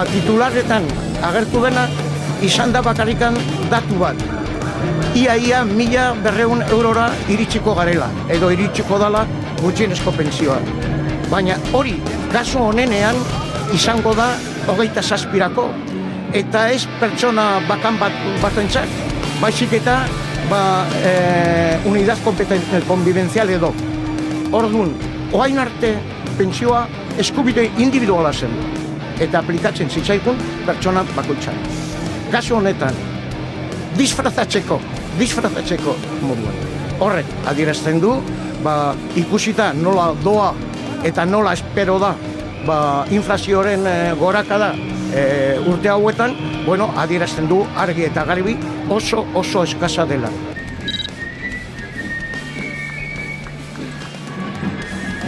Titularretan agertu dena izan da bakarrikan datu bat. Ia 1.200 eurora iritsiko garela, edo iritsiko dala gutxienezko pentsioa. Baina hori, kasu honenean, izango da 27-rako, eta ez pertsona bakan batentzat, baizik eta unidad convivencial edo. Orduan, orain arte pentsioa eskubide individuala zen, eta aplikatzen zitzaikun pertsona bakoitzan. Kasu honetan, disfrazatzeko moduan. Horrek, adierazten du, ikusita nola doa eta nola espero da inflazioaren gorakada urte hauetan, adierazten du argi eta garbi oso eskasa dela.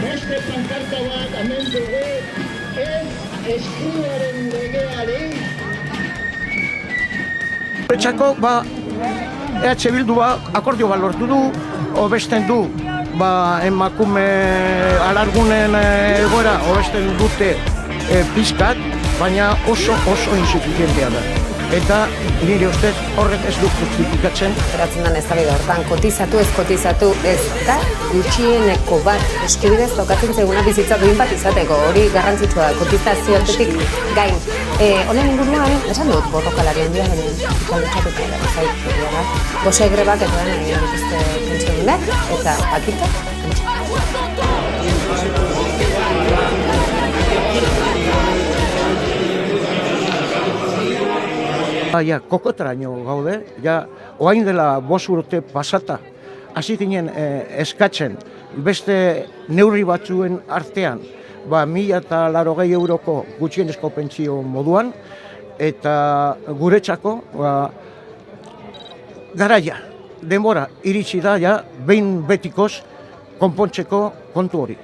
Beste pankarta bat hemen dugu, ez eskuaren legeari. Horretzako, EH Bildu akordio bat lortu du, hobesten du emakume alargunen egoera hobesten dute pizkat, baina oso insuficientea da. Eta nire ustez horrek ez du justifikatzen. Geratzen den eztabaida hortan, kotizatu ez da gutxieneko bat eskubidez tokatzen zaiguna bizitza duin bat izateko. Hori garrantzitsua da, kotizazioatetik gain. Honen inguruan, esan dut borrokalari handia genen ikaldutxatuta da, zaitu. Gose grebak eta den egin dituzte pentsiodunek, eta pakita. Kokotraino gaude, oain dela 5 urte pasata, hasi ginen eskatzen beste neurri batzuen artean, 1.080 euroko gutxienezko pentsio moduan, eta guretzako garaia, denbora iritsi da behin betikoz konpontzeko kontu hori.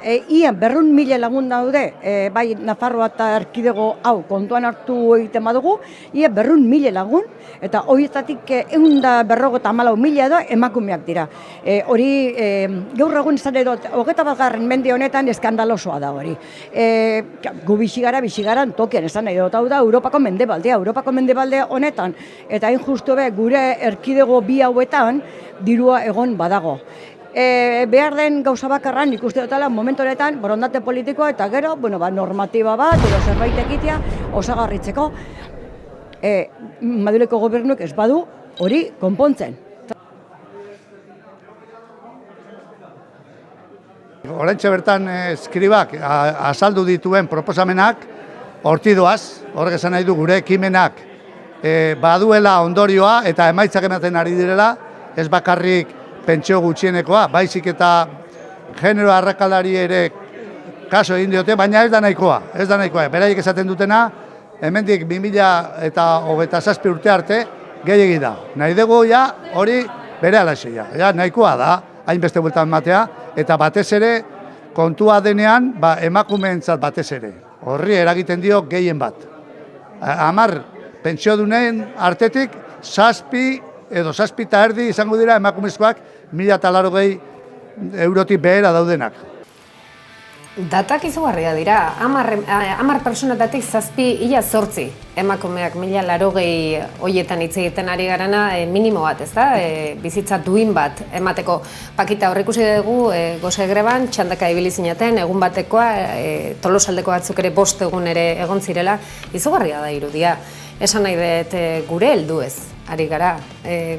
Ia 200.000 lagun daude, bai Nafarroa eta Erkidego hau kontuan hartu egiten badugu, ia 200.000 lagun, eta horietatik 154.000 edo emakumeak dira. Hori, gaur egun izan edo, 21. mende honetan eskandalosoa da hori. Gu bizigaran tokian esan nahi dut, hau da Europako mendebaldea honetan, eta hain justu gure Erkidego bi hauetan dirua egon badago. Behar den gauza bakarran ikuste dutela momentu honetan borondate politikoa eta gero, normatiba bat edo zerbait egitea osagarritzeko Madrileko gobernuek ez badu hori konpontzen. Oraintxe bertan eskribak azaldu dituen proposamenak horti doaz, horrek esan nahi du gure ekimenak baduela ondorioa eta emaitzak ematen ari direla, ez bakarrik pentsio gutxienekoa, baizik eta genero arrakalari ere kaso egin diote, baina ez da nahikoa. Beraiek esaten dutena, hemendik 2027 urte arte gehiegi da. Nahi dugu hori bere alaxeia. Nahikoa da, hainbeste bueltan ematea, eta batez ere kontua denean emakumeentzat batez ere. Horri eragiten dio gehien bat. 10 pentsiodunen artetik 7 edo 7,5 izango dira emakumezkoak 1.080 eurotik behera daudenak. Datak izugarria dira, 10 personatatik 7,8 emakumeak 1.080 horietan hitz egiten ari garana minimo bat, ez da? Bizitza duin bat emateko. Pakita horrik ikusi dugu, gose greban, txandaka ibili zinaten, egun batekoa, Tolosaldeko batzuk ere 5 egun ere egon zirela, izugarria da irudia. Esan nahi dut gure heldu ez. Ari gara,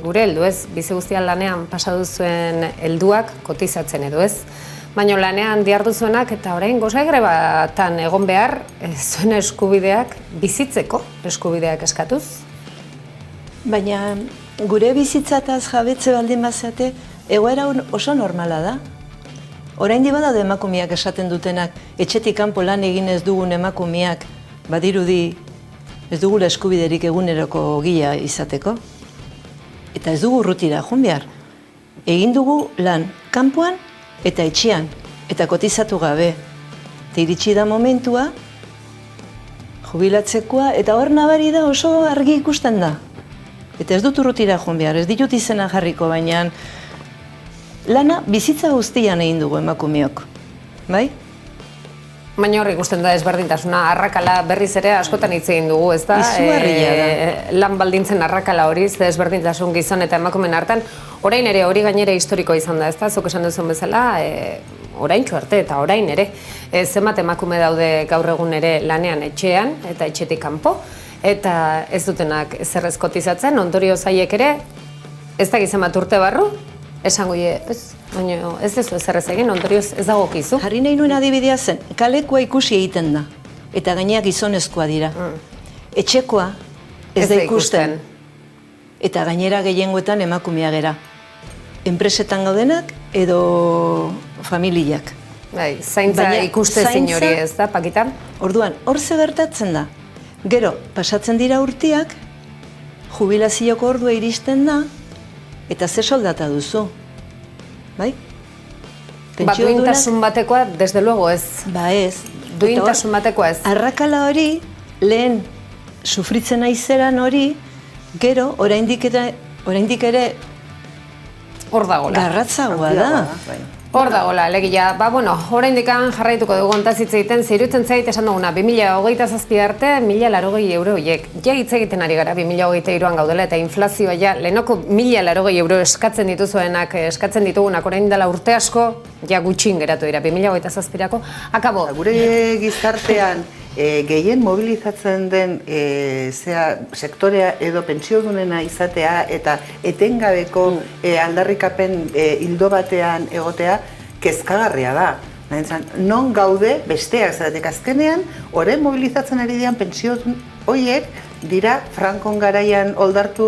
gure heldu ez, bizi guztian lanean pasatu zuen helduak kotizatzen edo ez. Baina lanean dihardu zuenak eta orain gose grebatan egon behar zuen eskubideak bizitzeko eskubideak eskatuz. Baina gure bizitzataz jabetze baldin bazate, egoera oso normala da. Orain badaude emakumeak esaten dutenak, etxetik kanpo lan egin ez dugun emakumeak, badirudi ez dugula eskubiderik eguneroko gila izateko. Eta ez dugu urrutira joan behar. Egin dugu lan kanpoan eta etxean, eta kotizatu gabe. Eta iritsi da momentua, jubilatzekoa, eta hor nabari da oso argi ikusten da. Eta ez dut urrutira joan behar, ez ditut izena jarriko, baina lana bizitza guztian egin dugu emakumeok. Bai? Baina hor ikusten da ezberdintasuna, arrakala berriz ere askotan hitz egin dugu, ez da? Izugarria da. Lan baldintzen arrakala hori, ezberdintasun gizon eta emakumeen hartan, orain ere hori gainera historiko izan da, ez da? Zuk esan duzun bezala, oraintxo arte eta orain ere, zenbat emakume daude gaur egun ere lanean etxean eta etxetik kanpo, eta ez dutenak zer ez kotizatzen, ondorio zaiek ere, ez da zenbat urte barru, esango ez, baina ez duzu ezer ez egin, ondorioz ez dagokizu. Jarri nahi nuen adibidea zen, kalekoa ikusi egiten da, eta gaineak gizonezkoa dira. Etxekoa ez da ikusten, eta gainera gehiengoetan emakumea gera. Enpresetan gaudenak edo familiak. Bai, zaintza ikuste zein hori ez da, Pakita? Orduan, hor ze gertatzen da. Gero, pasatzen dira urteak, jubilazioko ordua iristen da, eta ze soldata duzu. Bai? Duintasun batekoa, desde luego ez. Ba ez. Duintasun batekoa ez. Arrakala hori, lehen sufritzen aizeran hori, gero, oraindik ere hor dagoela. Garratzagoa da. Hor dagoela, alegia. Oraindik jarraituko dugu ontaz hitz egiten, zirutzen zait esan duguna, 2027 arte, 1.080 euro horiek. Ja hitz egiten ari gara 2023an gaudela eta inflazioa ja, lehenoko 1.080 euro eskatzen ditugunak orain dela urte asko, ja gutxin geratu dira, 2027ako, akabo. Gure gizartean gehien mobilizatzen den sektorea edo pentsiodunena izatea eta etengabeko aldarrikapen ildo batean egotea kezkagarria da. Non gaude besteak zeratek azkenean, orain mobilizatzen ari dian pentsiodun horiek dira Frankon garaian oldartu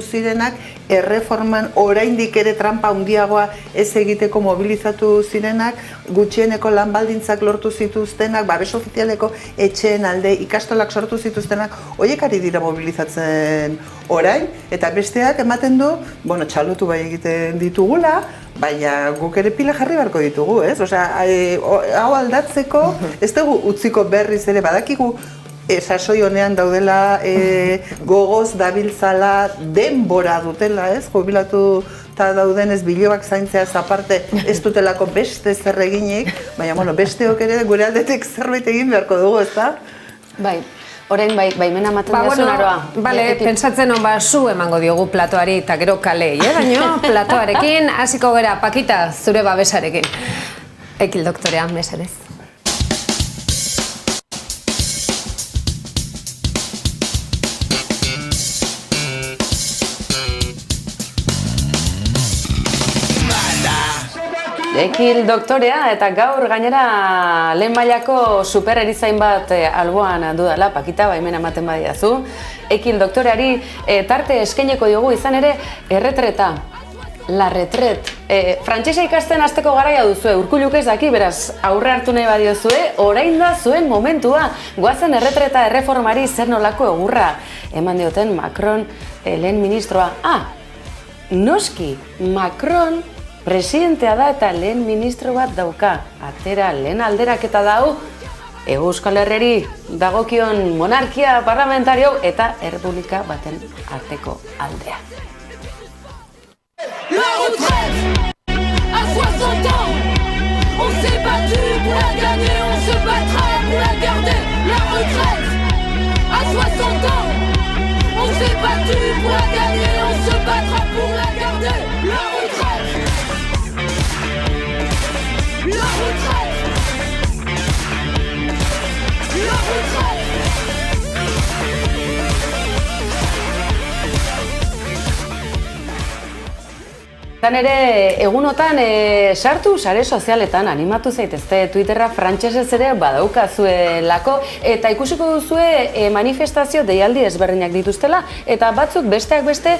zirenak, erreforman oraindik ere trampa handiagoa ez egiteko mobilizatu zirenak, gutxieneko lan baldintzak lortu zituztenak, babes ofizialeko etxeen alde ikastolak sortu zituztenak, horiek ari dira mobilizatzen orain, eta besteak ematen du, txalotu bai egiten ditugula, baina guk ere pila jarri beharko ditugu, ez? Hau aldatzeko, ez dugu utziko berriz ere badakigu, sasoi honean daudela, gogoz dabiltzala, denbora dutela, ez? Jubilatu eta dauden ez bilobak zaintzeaz aparte ez dutelako beste zer eginik, baina besteok ere gure aldetik zerbait egin beharko dugu, ez da? Bai, orain baimena ematen diazun aroa. Bale, pentsatzen hon zu emango diogu platoari eta gero kalei, baina platoarekin hasiko gara, Pakita, zure babesarekin. Ekil doktorea, mesedez. Ekil doktorea eta gaur gainera lehen mailako supererizain bat alboan dudala, Pakita, baimena ematen badiazu. Ekil doktoreari tarte eskaineko diogu izan ere erretreta. La retret. Frantsesa ikasten hasteko garaia duzue, Urkulluk ez daki, beraz aurre hartu nahi badiozue, orain da zuen momentua. Goazen erretreta erreformari zer nolako egurra. Eman dioten Macron lehen ministroa. Noski, Macron presidentea da eta lehen ministro bat dauka. Atera lehen alderaketa dau, Euskal Herriari dagokion monarkia parlamentario eta errepublika baten arteko aldea. La retraite à 60 ans, on s'est battu pour la gagner, on se battra pour la garder. La retraite à 60 ans, on s'est battu pour la gagner, on se battra pour la garder. La retraite, la retraite, la retraite. Zan ere, egunotan sartu sare sozialetan animatu zaitezte, Twitterra frantsesez ere badaukazuelako eta ikusiko duzue manifestazio deialdi ezberdinak dituztela eta batzuk besteak beste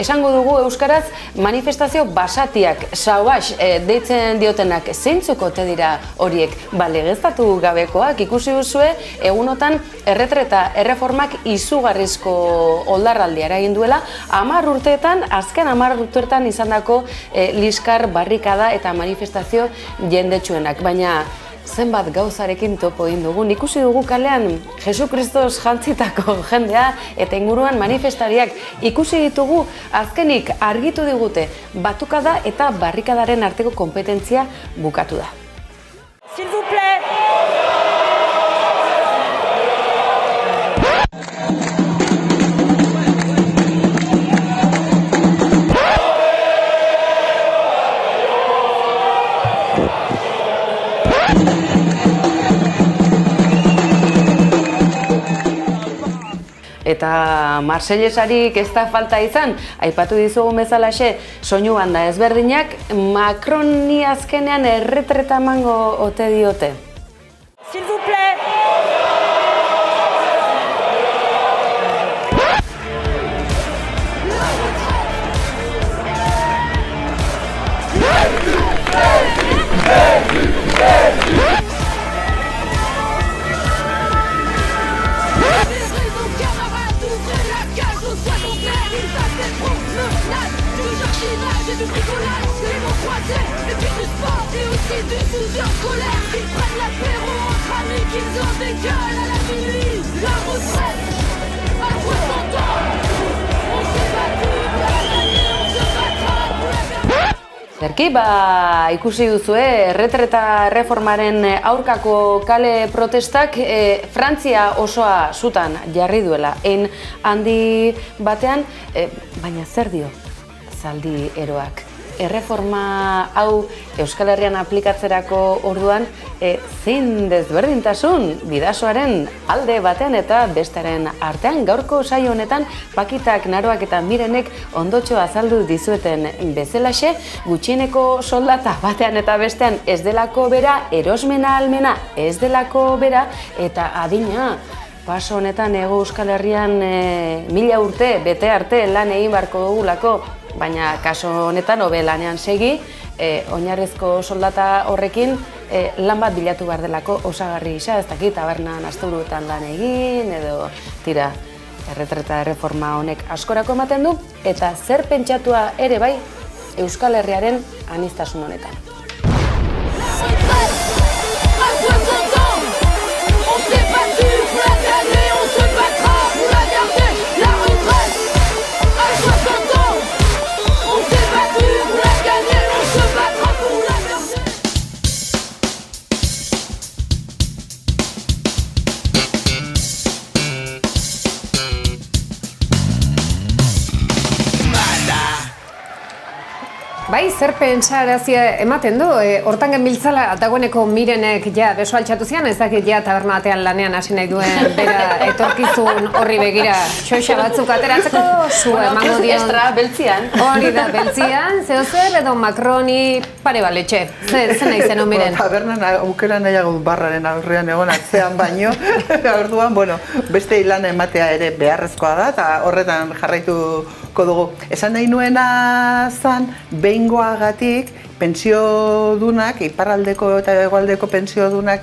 esango dugu euskaraz manifestazio basatiak, sauax deitzen diotenak zeintzuk ote dira horiek, legeztatu gabekoak ikusi duzue egunotan erretreta erreformak izugarrizko oldarraldia eragin duela 10 urteetan, azken 10 urteetan izan liskar, barrikada eta manifestazio jendetsuenak. Baina zenbat gauzarekin topo egin dugu. Ikusi dugu kalean Jesukristos jantzitako jendea eta inguruan manifestariak ikusi ditugu azkenik argitu digute batukada eta barrikadaren arteko konpetentzia bukatu da. S'il vous plaît. Eta Marsellesarik ez da falta izan, aipatu dizugu bezalaxe soinu banda ezberdinak, Macroni azkenean erretreta emango ote diote. S'il vous plaît. Du bricolage, des mots croisés, et puis du sport, et aussi du soutien scolaire. Qu'ils prennent l'apéro entre amis, qu'ils en décalent à la minuit. La retraite, à 60 ans, on s'est battu pour la gagner, on se battra pour la faire. Zerki, ikusi duzue, erretreta erreformaren aurkako kale protestak Frantzia osoa sutan jarri duela. Hein handi batean, baina zer dio zaldi eroak? Erreforma hau Euskal Herrian aplikatzerako orduan zein desberdintasun bidasoaren alde batean eta bestaren artean. Gaurko saio honetan Pakitak, Naroak eta Mirenek ondotxo azaldu dizueten bezalaxe, gutxieneko soldata batean eta bestean ez delako bera, erosmena ahalmena ez delako bera, eta adina paso honetan Hego Euskal Herrian 1000 urte bete arte lan egin beharko dugulako, baina kaso honetan hobe lanean segi, oinarrizko soldata horrekin lan bat bilatu behar delako osagarri gisa, ez dakit tabernan asteburuetan lan egin, edo tira, erretreta erreforma honek askorako ematen du, eta zer pentsatua ere bai Euskal Herriaren aniztasun honetan. Bai, zer pentsarazia ematen du, hortan genbiltzala dagoeneko Mirenek ja beso altxatu zian, ez dakit ja taberna batean lanean hasi nahi duen bera etorkizun horri begira xoxa batzuk ateratzeko, zu emango dion. Estra, beltzian. Hori da, beltzian, zeo zer edo Macroni pare baletxe, zer nahi zen Miren? Tabernan aukera nahiago barraren aurrean egon atzean baino, orduan, beste ilana ematea ere beharrezkoa da, eta horretan jarraituko dugu. Esan nahi nuena zan, behingoagatik pentsiodunak, iparraldeko eta hegoaldeko pentsiodunak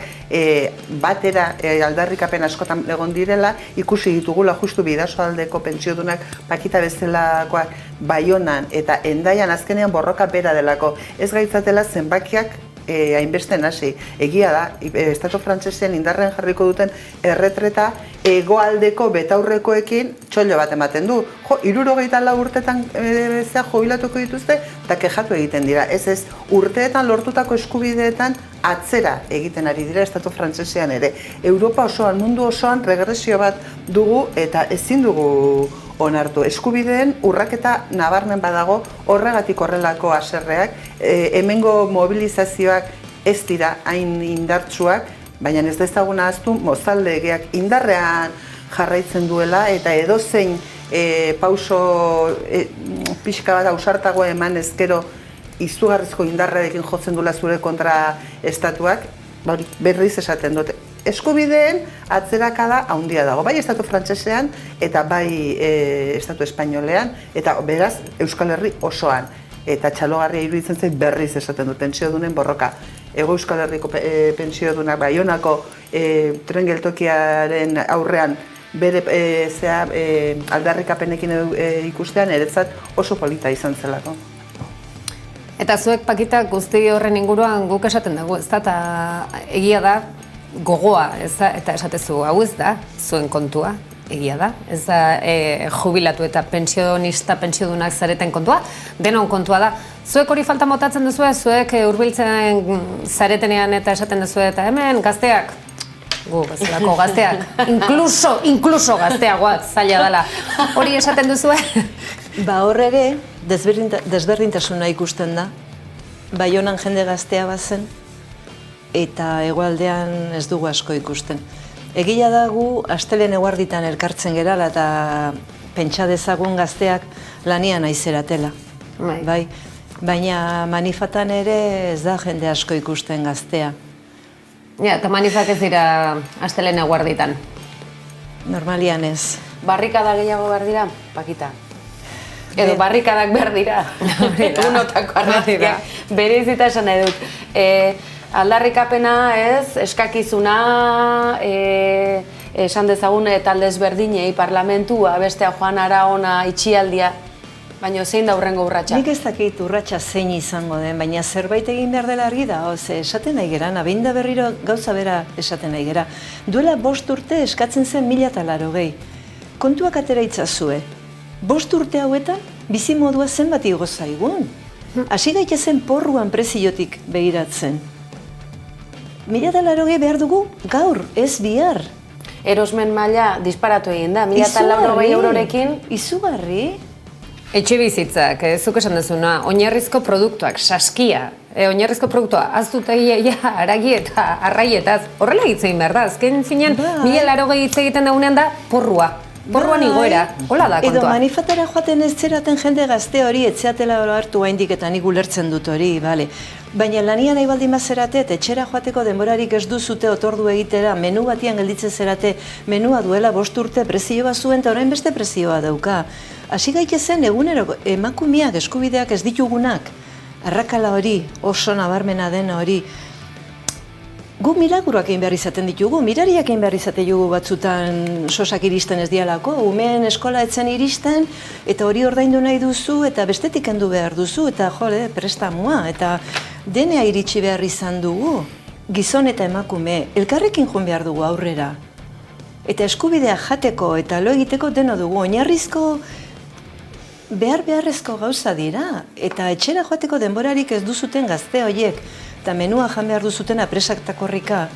batera aldarrikapen askotan egon direla, ikusi ditugula justu bidasoaldeko pentsiodunak Pakita bezalakoak Baionan eta Hendaian azkenean borroka bera delako. Ez gaitzatela zenbakiak hainbesten hasi. Egia da, Estatu Frantsesean indarren jarriko duten erretreta hegoaldeko betaurrekoekin txollo bat ematen du. 64 urtetan jubilatuko dituzte eta kexatu egiten dira. Ez, urteetan lortutako eskubideetan atzera egiten ari dira Estatu Frantsesean ere. Europa osoan, mundu osoan regresio bat dugu eta ezin dugu onartu. Eskubideen urraketa nabarmen badago, horregatik horrelako haserreak, hemengo mobilizazioak ez dira hain indartsuak, baina ez dezagun ahaztu mozaldegeak indarrean jarraitzen duela eta edozein pauso pixka bat ausartago eman ezkero izugarrizko indarrarekin jotzen duela zure kontra estatuak, berriz esaten dute. Eskubideen atzerakada handia dago, bai Estatu Frantsesean eta bai Estatu Espainolean, eta beraz Euskal Herri osoan. Eta txalogarria iruditzen zait berriz esaten dut pentsiodunen borroka. Hego Euskal Herriko pentsiodunak Baionako tren geltokiaren aurrean bere aldarrikapenekin ikustean eretzat oso polita izan zelako. Eta zuek Pakita guzti horren inguruan guk esaten dugu, ez da, eta egia da, gogoa, eta esatezu, hau ez da, zuen kontua, egia da. Ez da jubilatu eta pensiodunak zareten kontua, denon kontua da. Zuek hori falta motatzen duzu, zuek hurbiltzen zaretenean eta esaten duzu, eta hemen gazteak, gu bezalako gazteak, inkluso gazteagoak zaila dela. Hori esaten duzu? Hor ere, desberdintasuna ikusten da. Baionan jende gaztea bazen, eta hegoaldean ez dugu asko ikusten. Egia da gu astelen eguarditan elkartzen gerala eta pentsa dezagun gazteak lanian aizeratela. Bai. Baina manifatan ere ez da jende asko ikusten gaztea. Ja, eta manifak ez dira astelen eguarditan. Normalian ez. Barrikada gehiago behar dira, Pakita? Edo barrikadak behar dira. Egunotako arrazkiak bereizita esan nahi dut. Aldarrikapena ez, eskakizuna, esan dezagun talde ezberdinei parlamentua, bestea joan ara ona itxialdia, baina zein da hurrengo urratsa? Nik ez dakit urratsa zein izango den, baina zerbait egin behar dela argi da, esaten nahi gera, behin da berriro gauza bera esaten nahi gera. Duela 5 urte eskatzen zen 1080. Kontuak atera itzazue, 5 urte hauetan bizimodua zenbat igo zaigun. Hasi gaitezen porruan preziotik begiratzen. 1080 behar dugu gaur, ez bihar. Erosmen maila disparatu egin da, 1080 eurorekin. Izugarri. Etxe bizitzak, zuk esan dezuna, oinarrizko produktuak, saskia, oinarrizko produktua, aztutegia, aragi eta arraietaz, horrela hitzein behar da, azken finean, 1080 hitz egiten daunean da porrua. Porruan igoera, hola da kontua. Edo manifatara joaten ez zeraten jende gazte hori, etxeatela hartu haindik eta nik ulertzen dut hori, bale. Baina lanian nahi baldin bazerate, etxera joateko denborarik ez duzute otordu egitera, menu batian gelditzen zerate, menua duela 5 urte prezioa zuen eta orain beste prezioa dauka. Hasi gaitezen egunero emakumeak eskubideak ez ditugunak, arrakala hori, oso nabarmena den hori, gu milagruak egin behar izaten ditugu, mirariak egin behar izaten dugu batzutan sosak iristen ez dialako, umeen eskola etzen iristen, eta hori ordaindu nahi duzu, eta bestetik kendu behar duzu, eta jole, prestamua, eta denea iritsi behar izan dugu. Gizon eta emakume, elkarrekin joan behar dugu aurrera. Eta eskubidea jateko eta lo egiteko deno dugu, oinarrizko beharrezko gauza dira, eta etxera joateko denborarik ez duzuten gazte horiek, eta menua jan behar duzuten apresak eta korrika,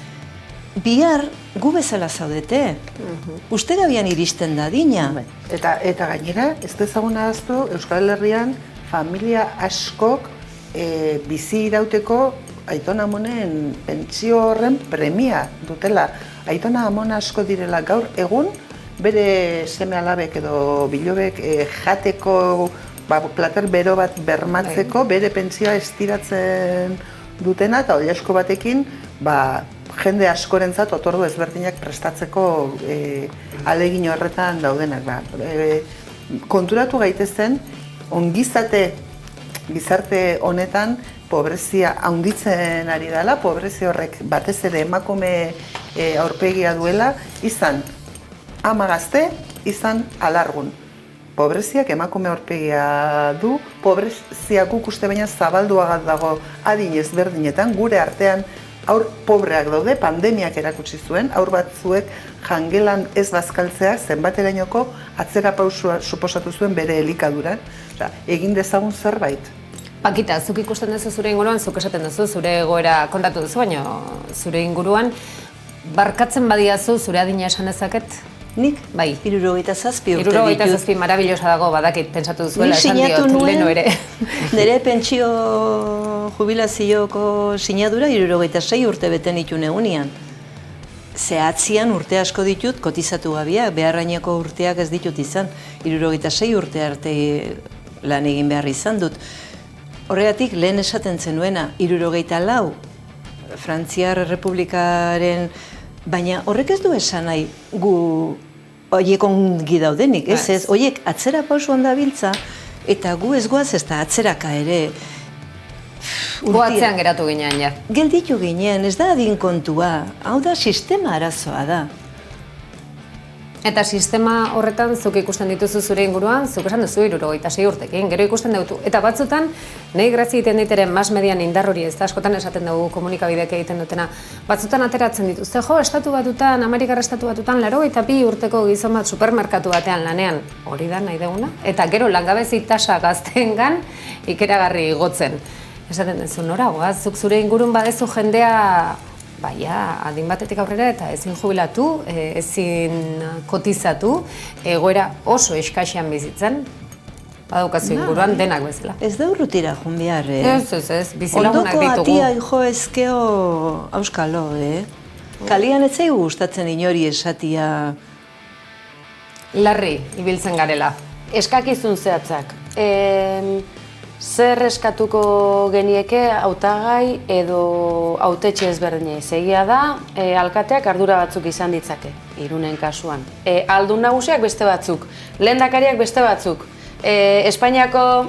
bihar gu bezala zaudete. Uste gabian iristen da dina. Eta gainera, ez dezagun ahaztu, Euskal Herrian familia askok bizi irauteko aitona amonen pentsio horren premia dutela. Aitona amon asko direla gaur egun, bere seme alabek edo bilobek jateko plater bero bat bermatzeko bere pentsioa estiratzen dutena eta hori asko batekin jende askorentzat otordu ezberdinak prestatzeko alegin horretan daudenak. Konturatu gaitezen, gizarte honetan pobrezia handitzen ari dela, pobrezia horrek batez ere emakume aurpegia duela, izan ama gazte, izan alargun. Pobreziak emakume aurpegia du, pobrezia guk uste baina zabalduagat dago adin ezberdinetan, gure artean aur pobreak daude, pandemiak erakutsi zuen, aur batzuek jangelan ez bazkaltzea zenbaterainoko atzera pausua suposatu zuen bere elikaduran. Egin dezagun zerbait. Pakita, zuk ikusten duzu zure inguruan, zuk esaten duzu, zure egoera kontatu duzu, baina zure inguruan, barkatzen badiazu zure adina esan dezaket? Nik? Bai. 67 urte ditut. 67 marabillosa dago, badakit, pentsatu duzuela, esan diot, leno ere. Nire pentsio jubilazioko sinadura 66 urte beten ditun egunean. Zehatzian urte asko ditut, kotizatu gabiak, beharraineko urteak ez ditut izan, 66 urte arte lan egin behar izan dut. Horregatik lehen esaten zenuena, 64, Frantziar Errepublikaren, baina horrek ez du esan nahi gu horiek ongi daudenik, ez? Horiek atzera pausuan dabiltza eta gu ez goaz ez da atzeraka ere. Gu atzean geratu ginean, ja. Gelditu ginen, ez da adin kontua, hau da sistema arazoa da. Eta sistema horretan zuk ikusten dituzu zure inguruan, zuk esan duzu 66 urtekin, gero ikusten dutu. Eta batzutan, nahi grazia egiten diteren mass median indar hori, ez da askotan esaten dugu komunikabideak egiten dutena, batzutan ateratzen dituzte, estatu batutan, Amerikar estatu batutan, 82 urteko gizon bat supermerkatu batean lanean, hori da nahi duguna, eta gero langabezi tasa gazteengan ikeragarri igotzen. Esaten duzu, nora, zuk zure ingurun badezu jendea adin batetik aurrera eta ezin jubilatu, ezin kotizatu, egoera oso eskaxian bizitzen, badaukazu inguruan denak bezala. Ez da urrutira joan behar, Ez, bizilagunak ditugu. Ondoko atia jo ezkeo auskalo, Kalian ez zaigu gustatzen inori esatia. Larri, ibiltzen garela. Eskakizun zehatzak. Zer eskatuko genieke hautagai edo hautetxe ezberdinei? Egia da, alkateak ardura batzuk izan ditzake, Irunen kasuan. Aldun nagusiak beste batzuk, lehendakariak beste batzuk. Espainiako,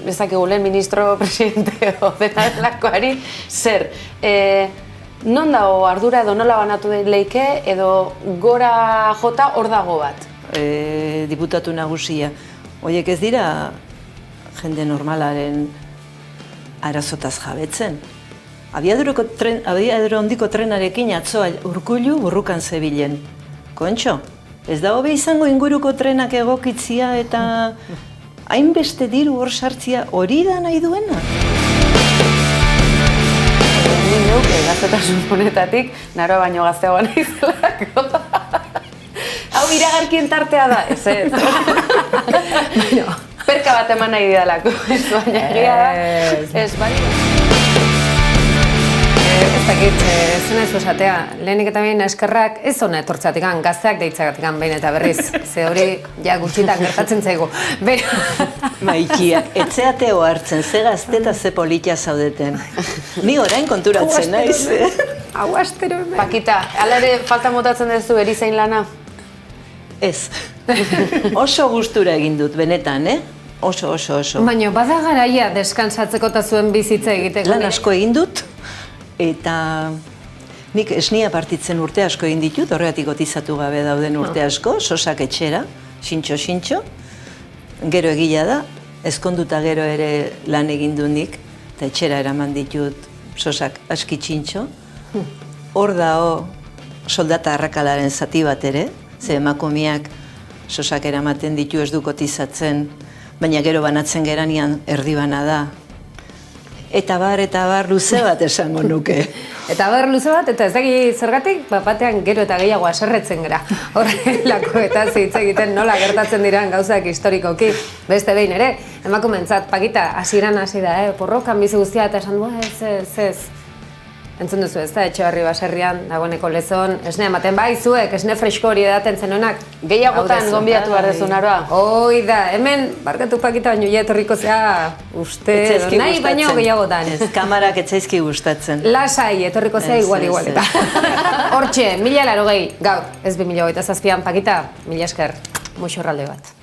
ez dakigu lehen ministro, presidente delakoari, zer? Non dago ardura edo nola banatu leike edo gora jota hor dago bat? Diputatu nagusia. Horiek ez dira jende normalaren arazotaz jabetzen. Abiaduro handiko trenarekin atzo Urkullu burrukan zebilen. Kontxo, ez da hobe izango inguruko trenak egokitzia eta hainbeste diru hor sartzia hori da nahi duena? Ni neuke gaztetasun honetatik, naroa baino gazteagoa naizelako. Hau iragarkien tartea da, ez ez. Perka bat eman nahi didalako, ez baina egia da. Ez baina. Ez dakit, zena ez esatea, lehenik eta behin eskerrak ez hona etortzatikan, gazteak deitzagatikan behin eta berriz. Ze hori, ja gutxitan gertatzen zaigu. Maikia, etzeateo hartzen, ze gazte eta ze politia zaudeten. Ni orain konturatzen naiz. Hau astero hemen. Pakita, ala ere falta motatzen duzu erizain lana? Ez. Oso gustura egin dut, benetan, Oso. Baina, bada garaia deskansatzeko eta zuen bizitza egiteko. Lan asko egin dut, eta nik esnia partitzen urte asko egin ditut, horregatik kotizatu gabe dauden urte asko, sosak etxera, xintxo. Gero egila da, ezkonduta gero ere lan egin du nik, eta etxera eraman ditut sosak aski txintxo. Hor dao soldata arrakalaren zati bat ere, ze emakumeak sosak eramaten ditu ez du kotizatzen, baina gero banatzen geranian erdi bana da. Eta bar luze bat esango nuke. Eta bar luze bat, eta ez daki zergatik, batean gero eta gehiago aserretzen gara. Horrelako eta hitz egiten nola gertatzen diran gauzak historikoki. Beste behin ere, emakumeentzat Pakita hasieran hasi da, porrokan bizi guztia eta esan du, ez. Entzun duzu ez da, Etxebarri baserrian, dagoeneko lezon, esne ematen bai, zuek, esne fresko hori edaten zen honak. Gehiagotan gonbidatu behar dezu, Naroa. Hoi da, hemen, barkatu Pakita, baino ja etorriko zea, uste, nahi baino gehiagotan. Ez, kamarak etzaizki gustatzen. Lasai, etorriko zea igual eta. Hortxe, 1080, gaur, ez 2027an, Pakita, 1000 esker, muxorralde bat.